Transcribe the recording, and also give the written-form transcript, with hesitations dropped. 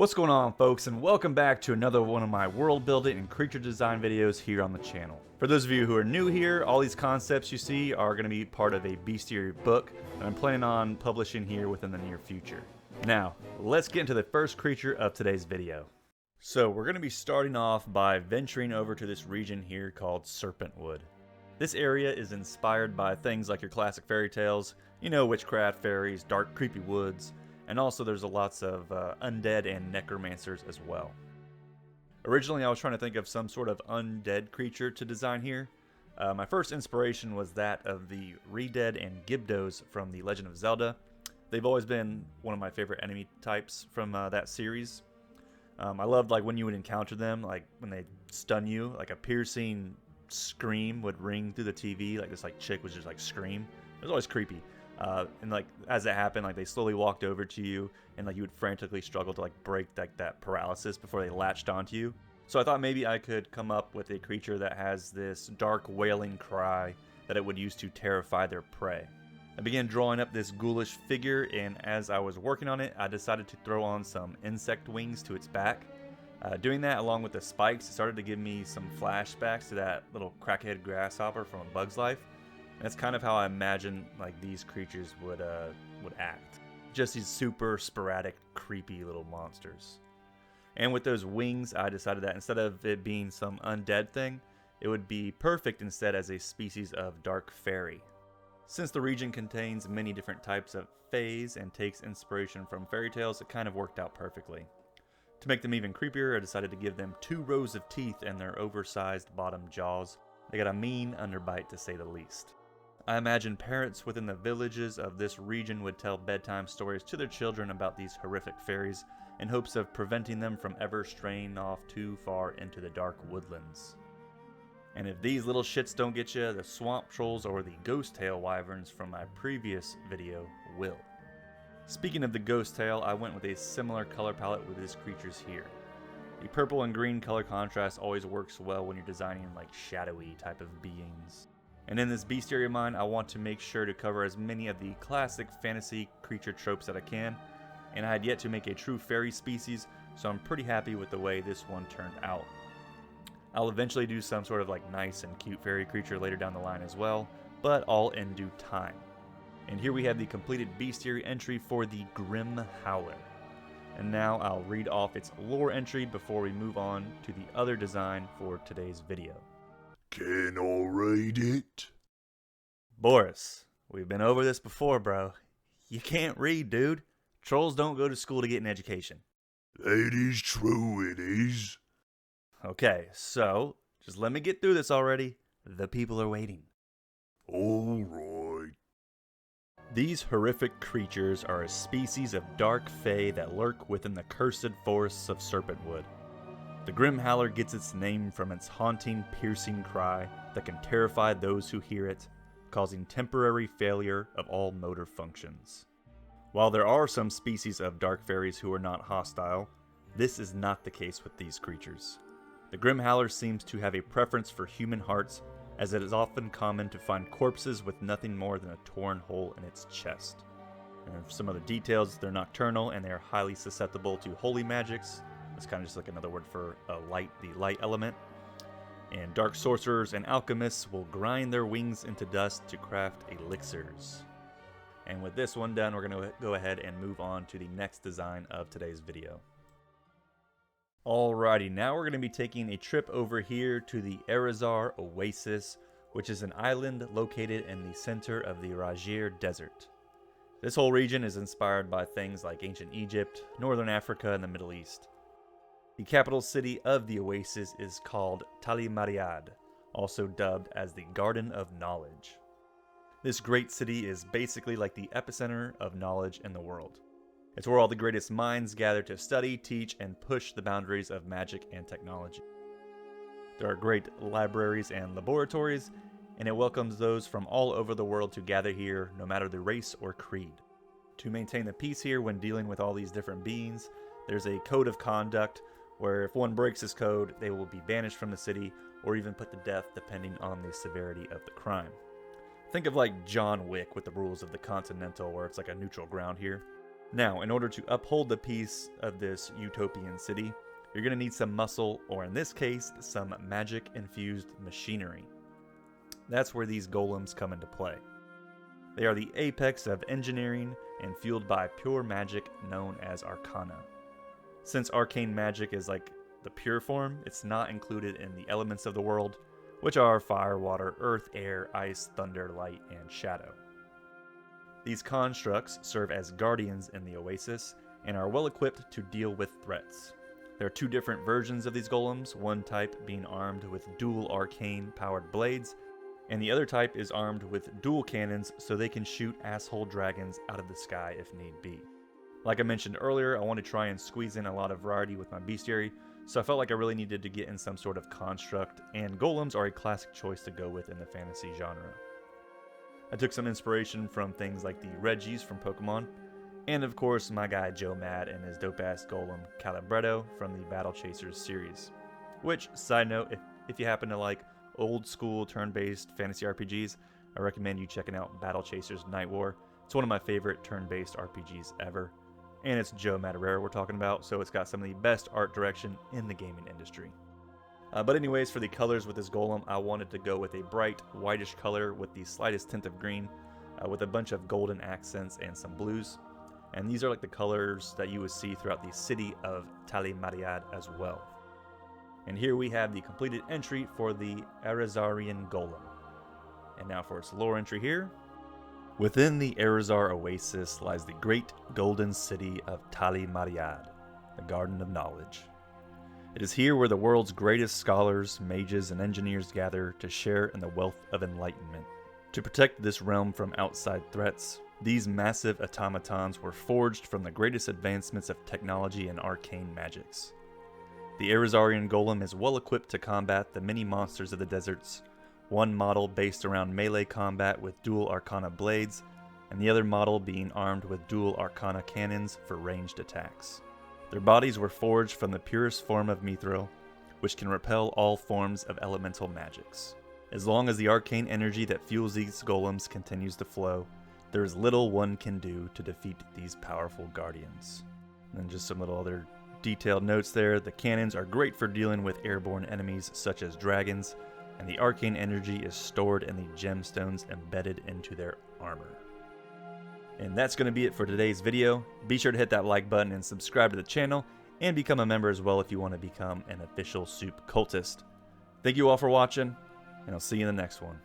What's going on, folks, and welcome back to another one of my world building and creature design videos here on the channel. For those of you who are new here, all these concepts you see are going to be part of a bestiary book that I'm planning on publishing here within the near future. Now, let's get into the first creature of today's video. So we're going to be starting off by venturing over to this region here called Serpentwood. This area is inspired by things like your classic fairy tales, you know, witchcraft, fairies, dark creepy woods, and also there's lots of undead and necromancers as well. Originally I was trying to think of some sort of undead creature to design here. My first inspiration was that of the Redead and Gibdos from The Legend of Zelda. They've always been one of my favorite enemy types from that series. I loved like when you would encounter them, like when they stun you, like a piercing scream would ring through the TV, like this like chick would just like scream. It was always creepy. And like as that happened, like they slowly walked over to you, and like you would frantically struggle to like break like that paralysis before they latched onto you. So I thought maybe I could come up with a creature that has this dark wailing cry that it would use to terrify their prey. I began drawing up this ghoulish figure, and as I was working on it, I decided to throw on some insect wings to its back. Doing that along with the spikes, it started to give me some flashbacks to that little crackhead grasshopper from A Bug's Life. That's kind of how I imagine like these creatures would act. Just these super sporadic, creepy little monsters. And with those wings, I decided that instead of it being some undead thing, it would be perfect instead as a species of dark fairy. Since the region contains many different types of fays and takes inspiration from fairy tales, it kind of worked out perfectly. To make them even creepier, I decided to give them 2 rows of teeth and their oversized bottom jaws. They got a mean underbite, to say the least. I imagine parents within the villages of this region would tell bedtime stories to their children about these horrific fairies in hopes of preventing them from ever straying off too far into the dark woodlands. And if these little shits don't get you, the swamp trolls or the ghost tail wyverns from my previous video will. Speaking of the ghost tail, I went with a similar color palette with these creatures here. The purple and green color contrast always works well when you're designing like shadowy type of beings. And in this bestiary of mine, I want to make sure to cover as many of the classic fantasy creature tropes that I can, and I had yet to make a true fairy species, so I'm pretty happy with the way this one turned out. I'll eventually do some sort of like nice and cute fairy creature later down the line as well, but all in due time. And here we have the completed bestiary entry for the Grimm Howler. And now I'll read off its lore entry before we move on to the other design for today's video. Can I read it? Boris, we've been over this before, bro. You can't read, dude. Trolls don't go to school to get an education. That is true, it is. Okay, so just let me get through this already. The people are waiting. All right. These horrific creatures are a species of dark fae that lurk within the cursed forests of Serpentwood. The Grimm Howler gets its name from its haunting, piercing cry that can terrify those who hear it, causing temporary failure of all motor functions. While there are some species of dark fairies who are not hostile, this is not the case with these creatures. The Grimm Howler seems to have a preference for human hearts, as it is often common to find corpses with nothing more than a torn hole in its chest. And for some other details, they're nocturnal and they are highly susceptible to holy magics. It's kind of just like another word for the light element. And dark sorcerers and alchemists will grind their wings into dust to craft elixirs. And with this one done, we're going to go ahead and move on to the next design of today's video. Alrighty, now we're going to be taking a trip over here to the Arezhar Oasis, which is an island located in the center of the Arezharian Desert. This whole region is inspired by things like ancient Egypt, northern Africa, and the Middle East. The capital city of the oasis is called Talimariad, also dubbed as the Garden of Knowledge. This great city is basically like the epicenter of knowledge in the world. It's where all the greatest minds gather to study, teach, and push the boundaries of magic and technology. There are great libraries and laboratories, and it welcomes those from all over the world to gather here, no matter the race or creed. To maintain the peace here when dealing with all these different beings, there's a code of conduct where if one breaks this code, they will be banished from the city or even put to death depending on the severity of the crime. Think of like John Wick with the rules of the Continental, where it's like a neutral ground here. Now, in order to uphold the peace of this utopian city, you're going to need some muscle, or in this case, some magic-infused machinery. That's where these golems come into play. They are the apex of engineering and fueled by pure magic known as arcana. Since arcane magic is like the pure form, it's not included in the elements of the world, which are fire, water, earth, air, ice, thunder, light, and shadow. These constructs serve as guardians in the oasis and are well equipped to deal with threats. There are two different versions of these golems, one type being armed with dual arcane powered blades, and the other type is armed with dual cannons so they can shoot asshole dragons out of the sky if need be. Like I mentioned earlier, I want to try and squeeze in a lot of variety with my bestiary, so I felt like I really needed to get in some sort of construct, and golems are a classic choice to go with in the fantasy genre. I took some inspiration from things like the Regis from Pokemon, and of course my guy Joe Mad and his dope-ass golem Calibretto from the Battle Chasers series. Which, side note, if you happen to like old school turn-based fantasy RPGs, I recommend you checking out Battle Chasers Night War. It's one of my favorite turn-based RPGs ever, and it's Joe Madureira we're talking about, so it's got some of the best art direction in the gaming industry. But anyways, for the colors with this golem, I wanted to go with a bright whitish color with the slightest tint of green, with a bunch of golden accents and some blues. And these are like the colors that you would see throughout the city of Tali Mariad as well. And here we have the completed entry for the Arezharian Golem. And now for its lore entry here. Within the Arezhar Oasis lies the great golden city of Tali Mariad, the Garden of Knowledge. It is here where the world's greatest scholars, mages, and engineers gather to share in the wealth of enlightenment. To protect this realm from outside threats, these massive automatons were forged from the greatest advancements of technology and arcane magics. The Arezharian Golem is well equipped to combat the many monsters of the deserts, one model based around melee combat with dual arcana blades, and the other model being armed with dual arcana cannons for ranged attacks. Their bodies were forged from the purest form of mithril, which can repel all forms of elemental magics. As long as the arcane energy that fuels these golems continues to flow, there is little one can do to defeat these powerful guardians. And then just some little other detailed notes there. The cannons are great for dealing with airborne enemies such as dragons, and the arcane energy is stored in the gemstones embedded into their armor. And that's going to be it for today's video. Be sure to hit that like button and subscribe to the channel, and become a member as well if you want to become an official Soup cultist. Thank you all for watching, and I'll see you in the next one.